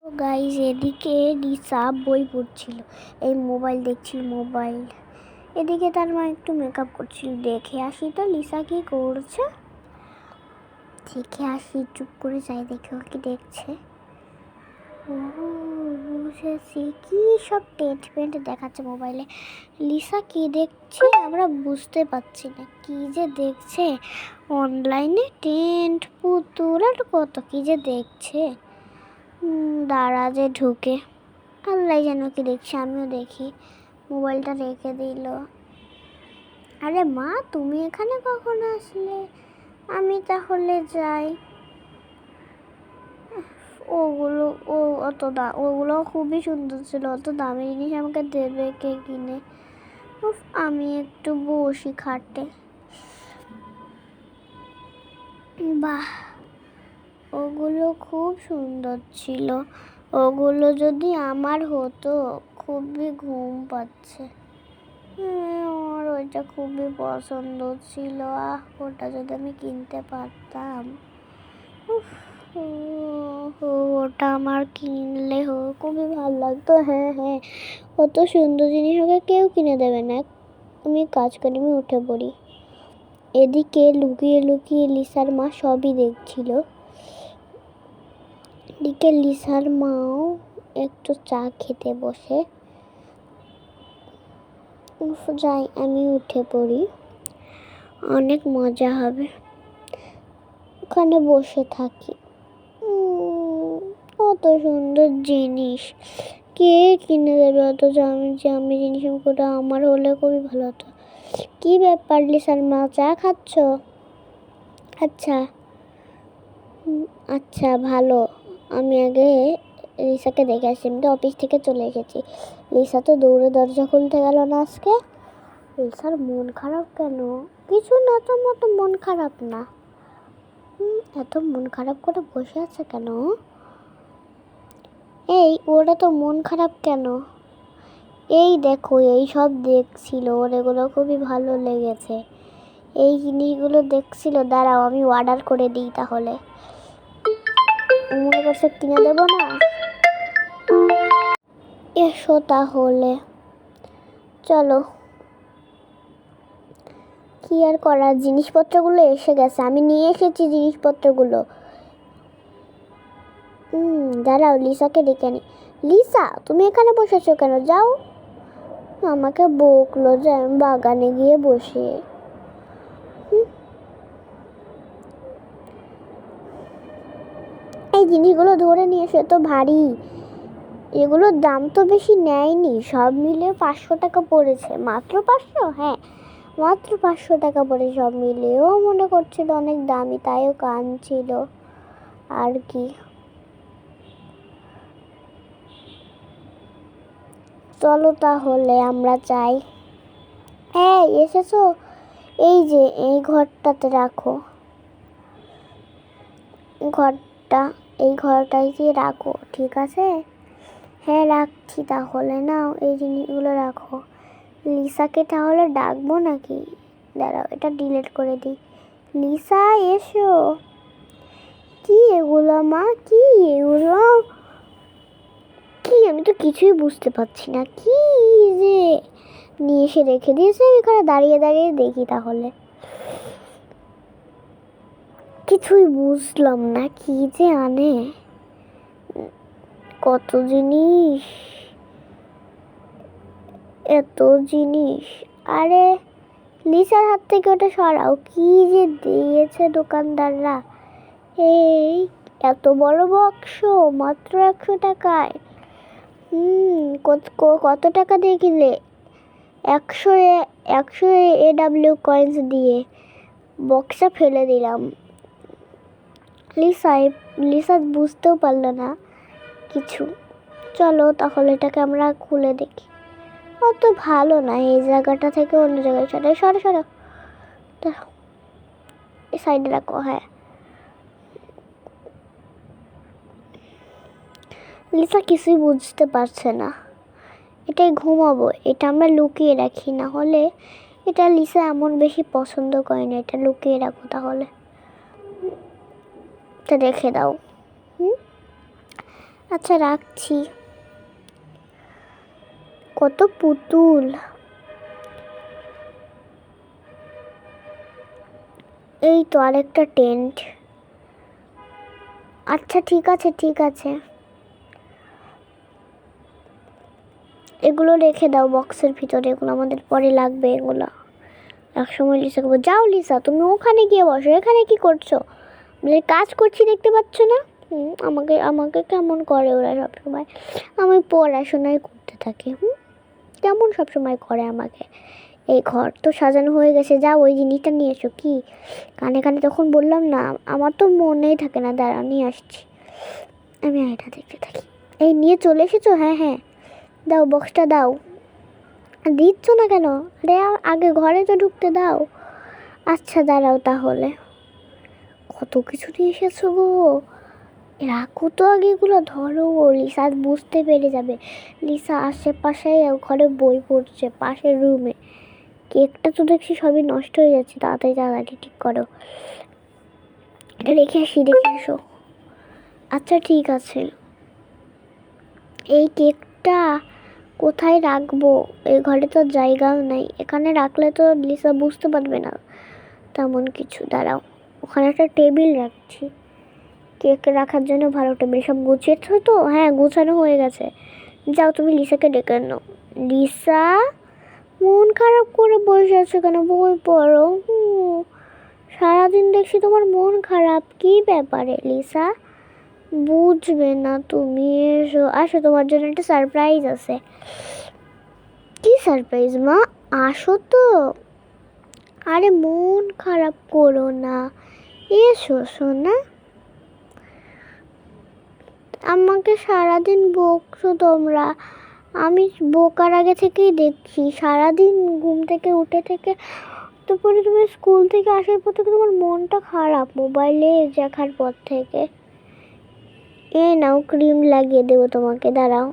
Guys এদিকে Lisa বই পড়ছিল, এই মোবাইল দেখছিল মোবাইল। এদিকে তার মা একটু মেকআপ করছিল। দেখে আসি তো লিসা কি করছে, দেখে আসি, চুপ করে যাই, দেখে ও কি দেখছে। ও বুঝেছি, কি সব টেন্ট দেখাচ্ছে মোবাইলে। লিসা কি দেখছে আমরা বুঝতে পারছি না, কি যে দেখছে অনলাইনে, টেন্ট পুতুল আর কত কি যে দেখছে। দাঁড়া যে ঢুকে, আল্লাহ যেন কি দেখছি, আমিও দেখি। মোবাইলটা রেখে দিল। আরে মা, তুমি এখানে কখন আসলে? আমি তাহলে যাই। ওগুলো ওগুলো খুবই সুন্দর ছিল, অত দামি জিনিস আমাকে দেবে কে কিনে? আমি একটু বসি খাটে। বাহ, ওগুলো খুব সুন্দর ছিল। ওগুলো যদি আমার হতো। খুবই ঘুম পাচ্ছে। আমার ওইটা খুবই পছন্দ ছিল। ওটা যদি আমি কিনতে পারতাম, ওটা আমার কিনলে খুবই ভালো লাগতো। হ্যাঁ হ্যাঁ, অত সুন্দর জিনিস ওকে কেউ কিনে দেবে না। আমি কাজ করি, আমি উঠে পড়ি। এদিকে লুকিয়ে লুকিয়ে লিসার মা সবই দেখছিল। এদিকে লিসার মাও একটু চা খেতে বসে। যাই, আমি উঠে পড়ি, অনেক মজা হবে। ওখানে বসে থাকি। কত সুন্দর জিনিস, কে কিনে দেবে অত দামি দামি জিনিস? ওটা আমার হলে খুবই ভালো হতো। কি ব্যাপার লিসার মা, চা খাচ্ছ? আচ্ছা আচ্ছা, ভালো। আমি আগে লিসাকে দেখে আসি, আমি তো অফিস থেকে চলে এসেছি। লিসা তো দৌড়ে দরজা খুলতে গেল না আজকে। লিসার মন খারাপ কেন? কিছু না, তো মন খারাপ না। এত মন খারাপ করে বসে আছে কেন? এই ওরা তো মন খারাপ কেন? এই দেখো, এই সব দেখছিল, ওর এগুলো খুবই ভালো লেগেছে। এই জিনিসগুলো দেখছিল। দাঁড়াও, আমি অর্ডার করে দিই তাহলে। মনে করছে কিনে দেবো না? এসো তাহলে, চলো। কি আর করার, জিনিসপত্রগুলো এসে গেছে, আমি নিয়ে এসেছি জিনিসপত্রগুলো। দাঁড়াও, লিসাকে ডেকে আনি। লিসা, তুমি এখানে বসেছো কেন? যাও। আমাকে বকলো যে আমি বাগানে গিয়ে বসি। এই জিনিসগুলো ধরে নিয়ে এসে, তো ভারী। এগুলোর দাম তো বেশি নেয়নি, সব মিলে 500 টাকা পড়েছে। মাত্র 500? হ্যাঁ, মাত্র 500 টাকা পড়ে সব মিলিয়েও। মনে করছিল অনেক দামি, তাইও কাঁদছিল আর কি। চলো তাহলে আমরা যাই। হ্যাঁ, এসেছো? এই যে এই ঘরটাতে রাখো, ঘরটা এই ঘরটাই দিয়ে রাখো, ঠিক আছে? হ্যাঁ রাখছি তাহলে। নাও, এই জিনিসগুলো রাখো। লিসাকে তাহলে ডাকবো নাকি? দাঁড়াও, এটা ডিলিট করে দিই। লিসা এসো। কি এগুলো মা, কি এগুলো? কি, আমি তো কিছুই বুঝতে পারছি না। কি যে নিয়ে এসে রেখে দিয়েছে, এখানে দাঁড়িয়ে দাঁড়িয়ে দেখি তাহলে। কিছুই বুঝলাম না, কি যে আনে, কত জিনিস, এত জিনিস। আরে লিসার হাত থেকে ওটা সরাও। কি যে দিয়েছে দোকানদাররা! এই এত বড় বাক্স, মাত্র 100 টাকায়। কত টাকা দিয়ে কিনলে? 100 AW কয়েন্স দিয়ে। বক্সটা ফেলে দিলাম। লিসা বুঝতেও পারলো না কিছু। চলো তাহলে এটাকে আমরা খুলে দেখি। অত ভালো না, এই জায়গাটা থেকে অন্য জায়গায় সরো সরো। এই সাইডে রাখো। হ্যাঁ, লিসা কিছুই বুঝতে পারছে না। এটাই ঘুমাবো, এটা আমরা লুকিয়ে রাখি, না হলে এটা লিসা এমন বেশি পছন্দ করে না। এটা লুকিয়ে রাখো তাহলে, এটা রেখে দাও। আচ্ছা রাখছি। কত পুতুল, এই তো আরেকটা টেন্ট। আচ্ছা ঠিক আছে ঠিক আছে, এগুলো রেখে দাও বক্সের ভিতরে, এগুলো আমাদের পরে লাগবে। এগুলো এক সময় লিসাকে বলবো, যাও লিসা তুমি ওখানে গিয়ে বসো, এখানে কি করছো? কাজ করছি দেখতে পাচ্ছ না? আমাকে আমাকে কেমন করে ওরা সবসময়, আমি পড়াশোনায় করতে থাকি। কেমন সবসময় করে আমাকে। এই ঘর তো সাজানো হয়ে গেছে, যাও ওই জিনিসটা নিয়ে এসো। কি কানে কানে তখন বললাম না, আমার তো মনেই থাকে না, দাঁড়া নিয়ে আসছি। আমি এটা দেখতে থাকি। এই নিয়ে চলে এসেছো? হ্যাঁ হ্যাঁ, দাও বক্সটা দাও। দিচ্ছ না কেন? আরে আগে ঘরে তো ঢুকতে দাও। আচ্ছা দাঁড়াও তাহলে, কত কিছু নিয়ে এসেছো গো। রাখো তো আগে এগুলো, ধরো। লিসা বুঝতে পেরে যাবে। লিসা আশেপাশে ঘরে বই পড়ছে পাশের রুমে। কেকটা তো দেখছি সবই নষ্ট হয়ে যাচ্ছে, তাড়াতাড়ি তাড়াতাড়ি ঠিক করো। এটা রেখে আসি, রেখে আসো। আচ্ছা ঠিক আছে, এই কেকটা কোথায় রাখবো? এই ঘরে তো জায়গাও নেই, এখানে রাখলে তো লিসা বুঝতে পারবে না তেমন কিছু। দাঁড়াও, ওখানে একটা টেবিল রাখছি, কেক রাখার জন্য ভালো টেবিল। সব গুছিয়েছো তো? হ্যাঁ গুছানো হয়ে গেছে। যাও তুমি লিসাকে ডেকে নাও। লিসা, মন খারাপ করে বসে আছো কেন? বই পড়ো। সারাদিন দেখছি তোমার মন খারাপ, কি ব্যাপারে লিসা? বুঝবে না তুমি, এসো আসো, তোমার জন্য একটা সারপ্রাইজ আছে। কি সারপ্রাইজ মা? আসো তো। আরে মন খারাপ করো না, এসো সোনা। আমাকে সারাদিন বকছো তোমরা, আমি বোকার আগে থেকেই দেখছি। সারাদিন ঘুম থেকে উঠে থেকে, তারপরে তুমি স্কুল থেকে আসার পর থেকে তোমার মনটা খারাপ, মোবাইলে দেখার পর থেকে। এই নাও ক্রিম লাগিয়ে দেবো তোমাকে, দাঁড়াও।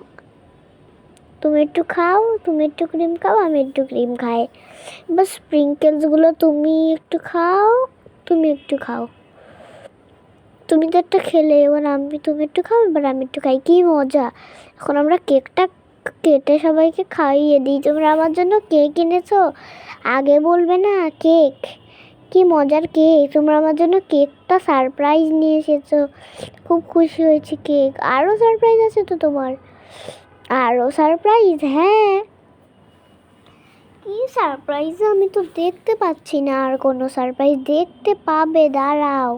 তুমি একটু খাও, তুমি একটু ক্রিম খাও, আমি একটু ক্রিম খাই। বাস স্প্রিঙ্কেলসগুলো তুমি একটু খাও, তুমি একটু খাও। তুমি তো একটা খেলে, এবার তুমি একটু খাও, এবার আমি একটু খাই। কি মজা। এখন আমরা কেকটা কেটে সবাইকে খাইয়ে দিই। তোমরা আমার জন্য কেক এনেছো, আগে বলবে না? কেক, কি মজার কেক। তোমরা আমার জন্য কেকটা সারপ্রাইজ নিয়ে এসেছো, খুব খুশি হয়েছি। কেক আরও সারপ্রাইজ আছে তো তোমার? আরও সারপ্রাইজ? হ্যাঁ, কি সারপ্রাইজ? আমি তো দেখতে পাচ্ছি না আর কোনো সারপ্রাইজ। দেখতে পাবে, দাঁড়াও।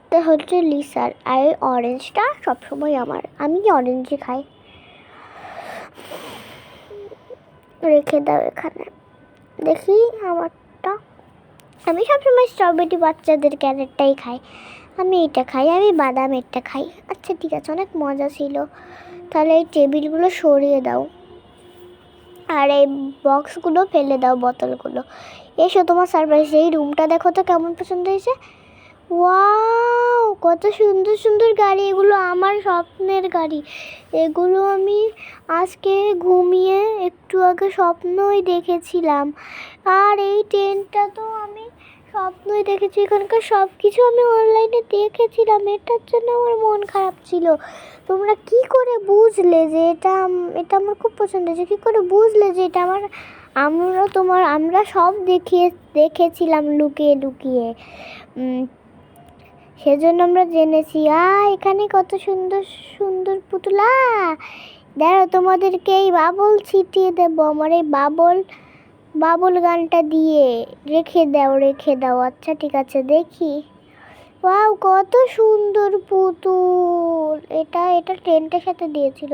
এটা হচ্ছে লিসার, আর অরেঞ্জটা সবসময় আমার, আমি অরেঞ্জই খাই। রেখে দাও এখানে। দেখি আমারটা, আমি সবসময় স্ট্রবেরি বাচ্চাদের ক্যারেটটাই খাই, আমি এটা খাই, আমি বাদামেরটা খাই। আচ্ছা ঠিক আছে, অনেক মজা ছিল। তাহলে এই টেবিলগুলো সরিয়ে দাও, আর এই বক্সগুলো ফেলে দাও, বোতলগুলো। এসো তোমার সারপ্রাইজ। এই রুমটা দেখো তো কেমন পছন্দ হয়েছে। ওয়াও, কত সুন্দর সুন্দর গাড়ি। এগুলো আমার স্বপ্নের গাড়ি। এগুলো আমি আজকে ঘুমিয়ে একটু আগে স্বপ্নই দেখেছিলাম। আর এই ট্রেনটা তো আমি স্বপ্নই দেখেছি। এখানকার সব কিছু আমি অনলাইনে দেখেছিলাম, এটার জন্য আমার মন খারাপ ছিল। তোমরা কি করে বুঝলে যে এটা এটা আমার খুব পছন্দ হয়েছে? কী করে বুঝলে যে এটা আমার? আমরা সব দেখেছিলাম লুকিয়ে লুকিয়ে, সেজন্য আমরা জেনেছি। এখানে কত সুন্দর সুন্দর পুতুলা। দেখো তোমাদেরকে এই বাবল ছিটিয়ে দেবো, আমার এই বাবল গানটা দিয়ে। রেখে দাও রেখে দাও। আচ্ছা ঠিক আছে, দেখি। ওয়াও, কত সুন্দর পুতুল। এটা এটা টেন্টের সাথে দিয়েছিল।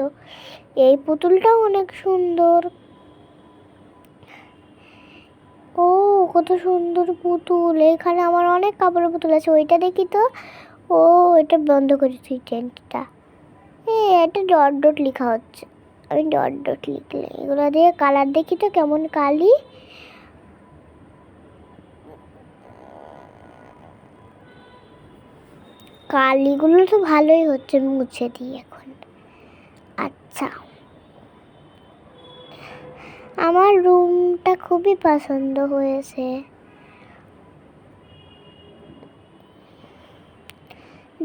এই পুতুলটাও অনেক সুন্দর। ও, কত সুন্দর পুতুল। এখানে আমার অনেক কাপড়ের পুতুল আছে, ওইটা দেখি তো। ও, এটা বন্ধ করেছি টেন্টটা। এটা ডট ডট লেখা হচ্ছে, আমি ডট ডট লিখলে এগুলো দিয়ে কালার দেখি তো কেমন কালি। কালিগুলো তো ভালোই হচ্ছে, মুছে দিই এখন। আচ্ছা, আমার রুমটা খুবই পছন্দ হয়েছে।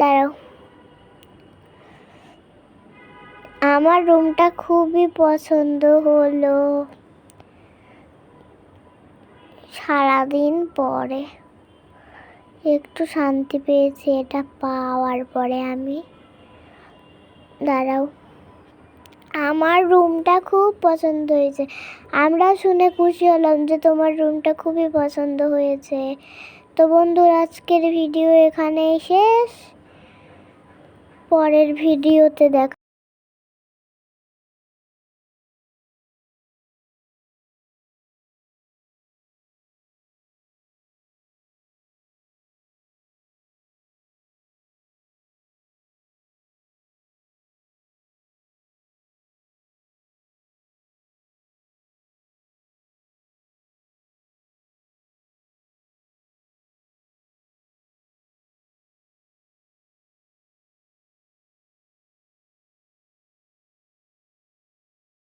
দাঁড়াও, আমার রুমটা খুবই পছন্দ হলো সারাদিন পরে। একটু শান্তি পেয়েছি এটা পাওয়ার পরে আমি। দাঁড়াও, আমার রুমটা খুব পছন্দ হয়েছে। আমরা শুনে খুশি হলাম যে তোমার রুমটা খুবই পছন্দ হয়েছে। তো বন্ধুরা, আজকের ভিডিও এখানেই শেষ। পরের ভিডিওতে দেখা